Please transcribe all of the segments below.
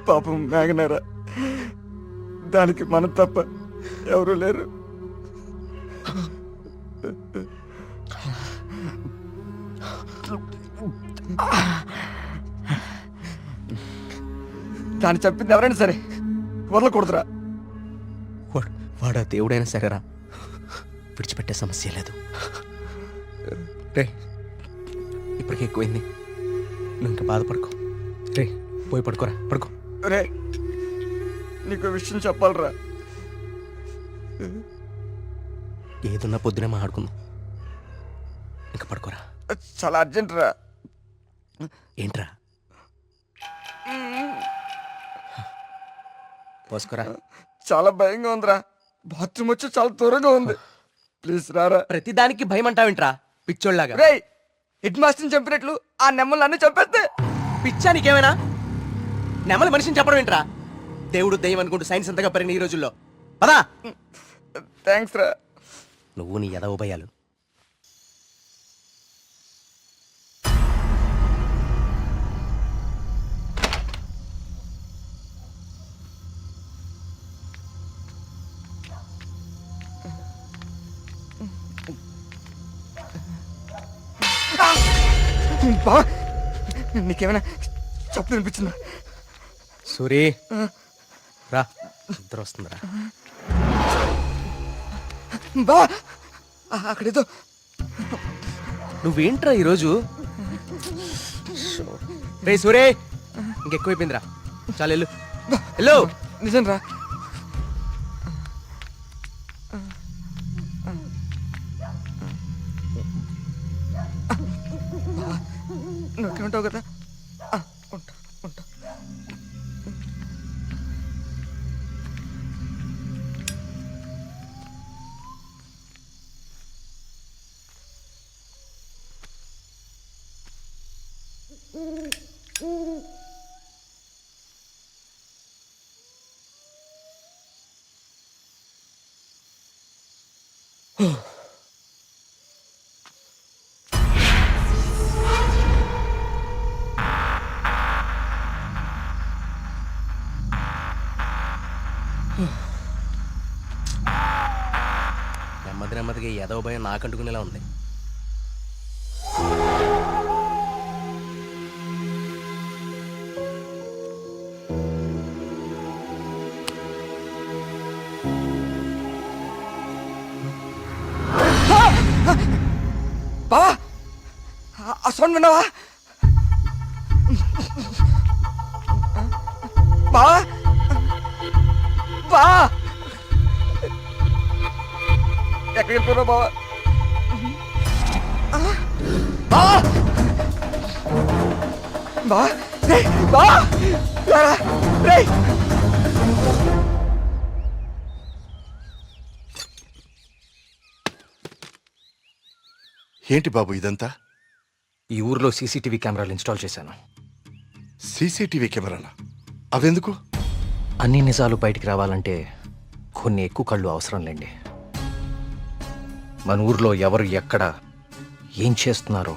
పాపం మేఘనారా, దానికి మనం తప్ప ఎవరూ లేరు. దాన్ని చెప్పింది ఎవరైనా సరే వదలకూడదురా. వాడా దేవుడైనా సరేరా, విడిచిపెట్టే సమస్య లేదు. రే, ఇప్పటికే ఎక్కువైంది, నువ్వు ఇంకా బాధపడుకో. రే, పోయి పడుకోరా, పడుకో. రే, నీకు విషయం చెప్పాలరా. ఏదున్నా పొద్దునే మాట్లాడుకుందాం, ఇంకా పడుకోరా. చాలా అర్జెంట్ రా. ఏంట్రా? పోసుకోరా. చాలా భయంగా ఉందిరా. బాత్రూమ్ వచ్చి చాలా దూరంగా ఉంది. ప్లీజ్ రారా. ప్రతిదానికి భయం అంటావేంట్రా పిచ్చోళ్ళలాగా? రే, హెడ్ మాస్టర్ని చంపినట్లు ఆ నెమ్మల్ని అన్నీ చంపేస్తే పిచ్చా నీకేమైనా? నెమలి మనిషిని చెప్పడం ఏంట్రా? దేవుడు దయ్యం అనుకుంటూ సైన్స్ అంతగా పెరిగిన ఈ రోజుల్లో. పదా. థ్యాంక్స్ రా. నువ్వు నీ ఎద ఉభయాలు. బా, నీకేమైనా చెప్పు అనిపించిందా? సూరి రా, నిద్ర వస్తుందిరా. బా, అక్కడేదో. నువ్వేంట్రా ఈరోజు? రే సూరే, ఇంకెక్కువైపోయిందిరా. చాలు వెళ్ళు, వెళ్ళు. నిజం రా. నువ్వు ఉంటావు కదా. ఉంటా ఉంటా. నెమ్మదిగా ఏదో భయం నాకంటుకునేలా ఉంది. బావా, ఆ సౌండ్ విన్నావా? బావా, బా, ఎక్కడికి వెళ్ళిపోయావు బావా? బావా, బావా, రే, బావా, రే. ఏంటి బాబు ఇదంతా? ఈ ఊర్లో సీసీటీవీ కెమెరాలు ఇన్స్టాల్ చేశాను. సీసీటీవీ కెమెరాలా? అవెందుకు? అన్ని నిజాలు బయటికి రావాలంటే కొన్ని ఎక్కువ కళ్ళు అవసరం లేండి. మన ఊర్లో ఎవరు ఎక్కడ ఏం చేస్తున్నారో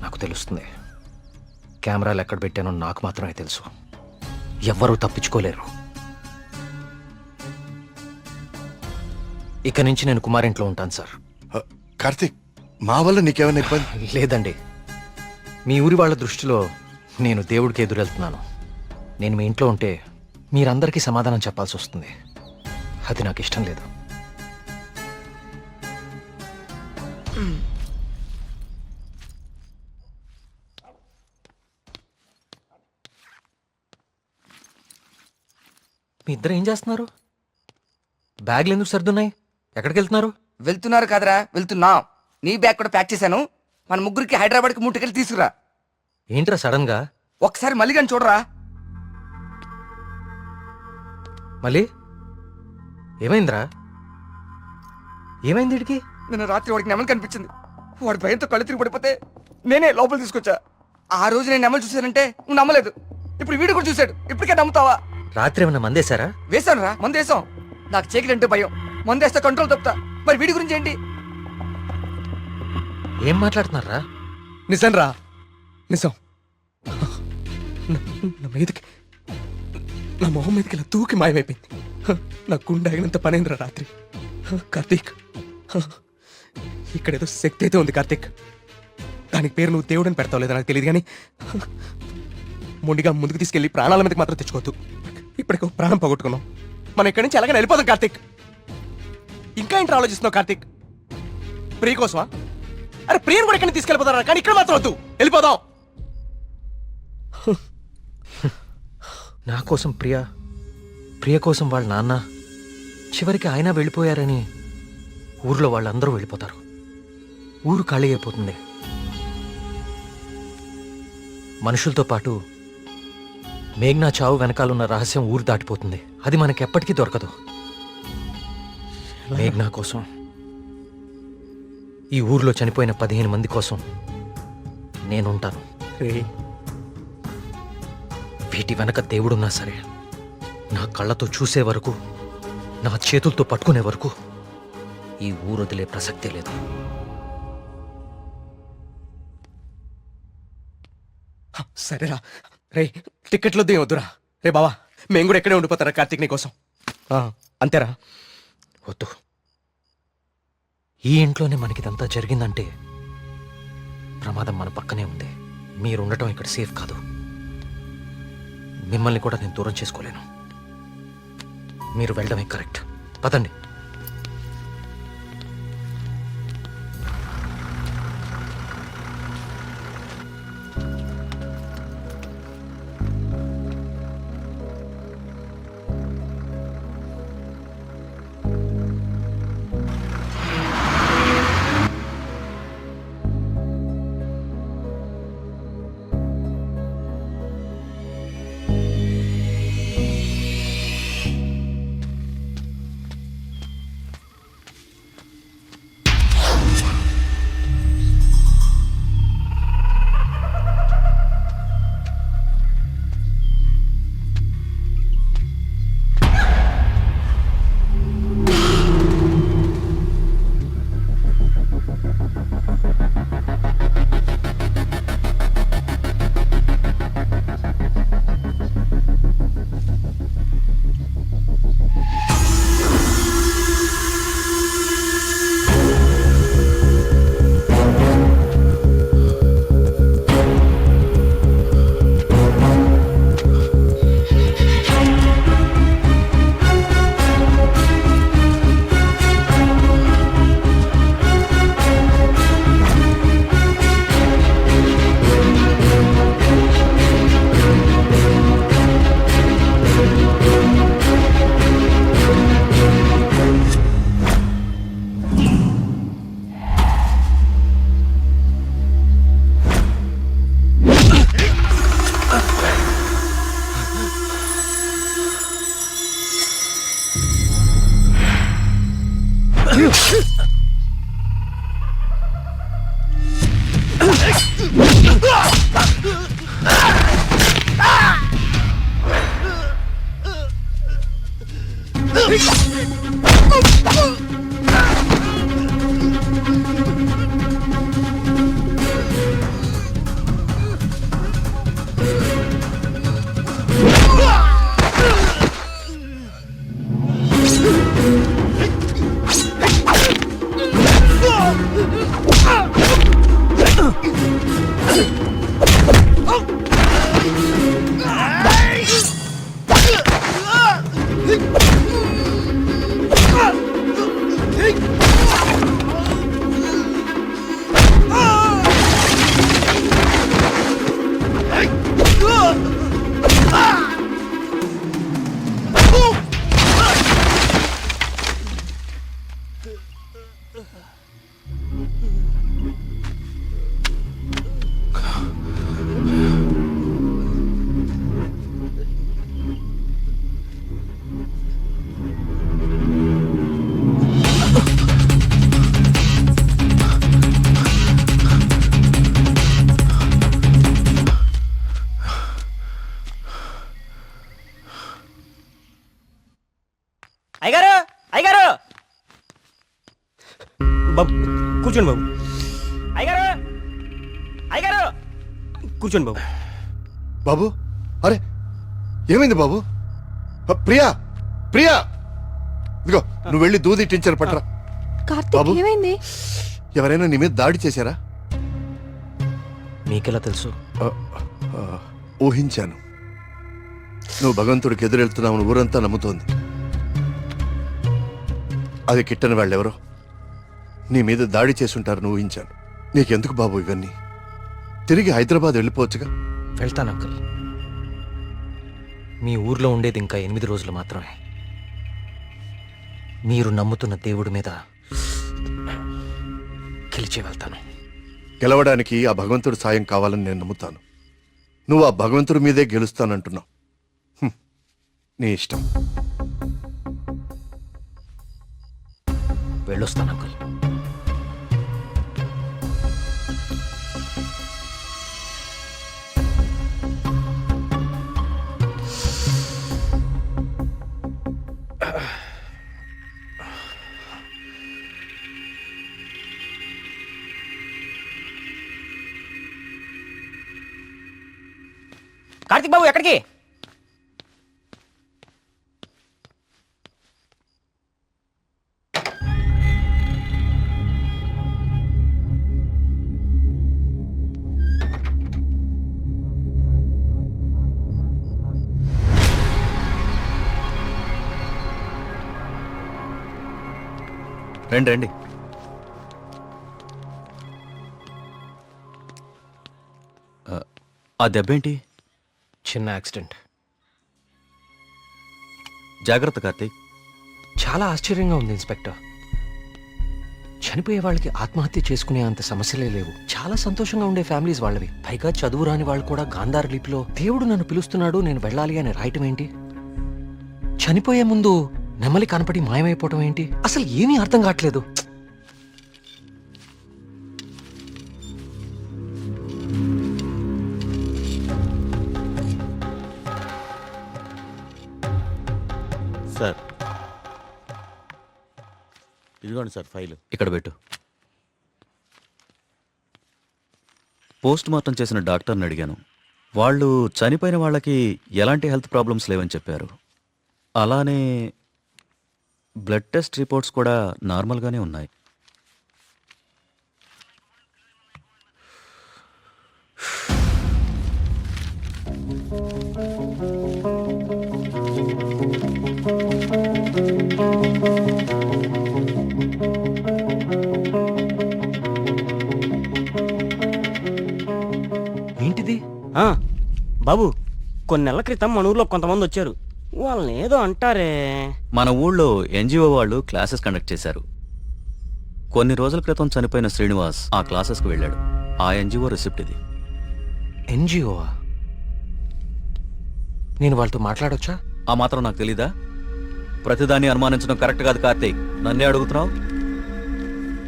నాకు తెలుస్తుంది. కెమెరాలు ఎక్కడ పెట్టానో నాకు మాత్రమే తెలుసు. ఎవ్వరూ తప్పించుకోలేరు. ఇక నుంచి నేను కుమారింట్లో ఉంటాను సార్. కార్తీక్, మా వల్ల నీకేమైనా ఇబ్బంది? లేదండి, మీ ఊరి వాళ్ళ దృష్టిలో నేను దేవుడికి ఎదురెళ్తున్నాను. నేను మీ ఇంట్లో ఉంటే మీరందరికీ సమాధానం చెప్పాల్సి వస్తుంది. అది నాకు ఇష్టం లేదు. మీ ఇద్దరు ఏం చేస్తున్నారు? బ్యాగ్లు ఎందుకు సర్దున్నాయి? ఎక్కడికి వెళ్తున్నారు? వెళ్తున్నారు కాదరా, వెళ్తున్నాం. నీ బ్యాగ్ కూడా ప్యాక్ చేశాను. మన ముగ్గురికి హైదరాబాద్కి ముట్టుకెళ్ళి తీసుకురా. ఏంట్రా సడన్ గా? ఒకసారి మళ్ళీ కానీ చూడరా. మళ్ళీ ఏమైందిరా? ఏమైంది వీడికి? నిన్న రాత్రి వాడికి నెమలి కనిపించింది. వాడి భయంతో కళ్ళు తిరిగి పడిపోతే నేనే లోపల తీసుకొచ్చా. ఆ రోజు నేను నెమలి చూశానంటే నువ్వు నమ్మలేదు. ఇప్పుడు వీడు కూడా చూశాడు. ఇప్పటికే నమ్ముతావా? రాత్రి ఏమన్నా మందేశారా? వేశాను రా, మందు వేసాం. నాకు చీకలంటే భయం. మందు వేస్తే కంట్రోల్ తప్పుతా. మరి వీడి గురించి ఏంటి? ఏం మాట్లాడుతున్నారా? నిజం రా, నిజం. నా మీదకి, నా మొహం మీదకి ఇలా తూకి మాయమైపోయింది. నా గుండె ఆగినంత పనైందిరా రాత్రి. కార్తీక్, ఇక్కడేదో శక్తి అయితే ఉంది కార్తీక్. దానికి పేరు నువ్వు దేవుడని పెడతావు లేదా నాకు తెలియదు, కానీ మొండిగా ముందుకు తీసుకెళ్ళి ప్రాణాల మీదకి మాత్రం తెచ్చుకోవద్దు. ఇప్పటికో ప్రాణం పోగొట్టుకున్నాం, మనం ఇక్కడి నుంచి ఎలాగైనా వెళ్ళిపోదాం కార్తీక్. ఇంకా ఏంటి ఆలోచిస్తున్నావు కార్తీక్? ప్రియ కోసమా? అరే ప్రియను కూడా ఎక్కడికి తీసుకెళ్ళిపోతారా, కానీ ఇక్కడ మాత్రం వద్దు, వెళ్ళిపోదాం. నా కోసం ప్రియ, ప్రియ కోసం వాళ్ళ నాన్న, చివరికి ఆయన వెళ్ళిపోయారని ఊర్లో వాళ్ళందరూ వెళ్ళిపోతారు. ఊరు ఖాళీ అయిపోతుంది. మనుషులతో పాటు మేఘ్నా చావు వెనకాలన్న రహస్యం ఊరు దాటిపోతుంది. అది మనకెప్పటికీ దొరకదు. మేఘ్నా కోసం, ఈ ఊర్లో చనిపోయిన 15 మంది కోసం నేనుంటాను. వీటి వెనక దేవుడున్నా సరే, నా కళ్ళతో చూసే వరకు, నా చేతులతో పట్టుకునే వరకు ఈ ఊరు వదిలే ప్రసక్తే లేదు. సరేరా రే, టికెట్లు వద్దు, వద్దురా. రే బావా, మేము కూడా ఎక్కడే ఉండిపోతారా కార్తీక్ నీ కోసం. అంతేరా. వద్దు. ఈ ఇంట్లోనే మనకిదంతా జరిగిందంటే ప్రమాదం మన పక్కనే ఉంది. మీరుండటం ఇక్కడ సేఫ్ కాదు. మిమ్మల్ని కూడా నేను దూరం చేసుకోలేను. మీరు వెళ్ళడమే కరెక్ట్. పదండి. అయ్యగారు, అయ్యగారు, బాబు కూర్చోండి బాబు. అయ్యగారు, అయ్యగారు, కూర్చోండి బాబు. బాబు అరే ఏమైంది బాబు? ప్రియా ప్రియా ఇదిగో నువ్వు వెళ్ళి దూది టించర్ పట్రా. కార్తీక్ బాబు. ఏమైంది? ఎవరైనా నీ మీద దాడి చేశారా? మీకెలా తెలుసు? ఆ, ఆ, ఊహించాను. నువ్వు భగవంతుడికి ఎదురెళ్తున్నావు ఊరంతా నమ్ముతోంది. అది కిట్టని వాళ్ళెవరో నీ మీద దాడి చేసుంటారని ఊహించాను. నీకెందుకు బాబు ఇవన్నీ? తిరిగి హైదరాబాద్ వెళ్ళిపోవచ్చుగా. వెళ్తాను అంకుల్. మీ ఊర్లో ఉండేది ఇంకా 8 రోజులు మాత్రమే. మీరు నమ్ముతున్న దేవుడి మీద గెలిచి వెళ్తాను. గెలవడానికి ఆ భగవంతుడి సాయం కావాలని నేను నమ్ముతాను. నువ్వు ఆ భగవంతుడి మీదే గెలుస్తానంటున్నావు. నీ ఇష్టం. వెళ్ళొస్తాను అంకుల్. కార్తీక్ బాబు ఎక్కడికి? రండి రండి. ఆ దెబ్బేంటి? చిన్న యాక్సిడెంట్. జాగ్రత్త కార్తీక్. చాలా ఆశ్చర్యంగా ఉంది ఇన్స్పెక్టర్. చనిపోయే వాళ్ళకి ఆత్మహత్య చేసుకునే అంత సమస్యలే లేవు. చాలా సంతోషంగా ఉండే ఫ్యామిలీస్ వాళ్ళవి. పైగా చదువు రాని వాళ్ళు కూడా గాంధార్ లిపిలో దేవుడు నన్ను పిలుస్తున్నాడు, నేను వెళ్ళాలి అని రాయటం ఏంటి? చనిపోయే ముందు నెమలి కనపడి మాయమైపోవటం ఏంటి? అసలు ఏమీ అర్థం కావట్లేదు. సార్ ఇదిగోండి సార్ ఫైల్. ఇక్కడ పెట్టు. పోస్ట్ మార్టం చేసిన డాక్టర్ని అడిగాను. వాళ్ళు చనిపోయిన వాళ్ళకి ఎలాంటి హెల్త్ ప్రాబ్లమ్స్ లేవని చెప్పారు. అలానే బ్లడ్ టెస్ట్ రిపోర్ట్స్ కూడా నార్మల్గానే ఉన్నాయి. ఏంటిది? ఆ, బాబు కొన్ని నెలల క్రితం మన ఊర్లో కొంతమంది వచ్చారు. వాళ్ళని ఏదో అంటారే. మన ఊళ్ళో ఎన్జిఓ వాళ్ళు క్లాసెస్ కండక్ట్ చేశారు. కొన్ని రోజుల క్రితం చనిపోయిన శ్రీనివాస్ ఆ క్లాసెస్కి వెళ్ళాడు. ఆ ఎన్జిఓ రిసిప్ట్ ఇది. ఎన్జిఓవా? నేను వాళ్ళతో మాట్లాడొచ్చా? ఆ మాత్రం నాకు తెలీదా? ప్రతిదాన్ని అనుమానించడం కరెక్ట్ కాదు కార్తీక్. నన్నే అడుగుతున్నావు.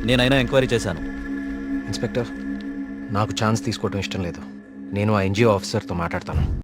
నేనైనా ఎంక్వైరీ చేశాను. ఇన్స్పెక్టర్, నాకు ఛాన్స్ తీసుకోవటం ఇష్టం లేదు. నేను ఆ ఎన్జిఓ ఆఫీసర్తో మాట్లాడతాను.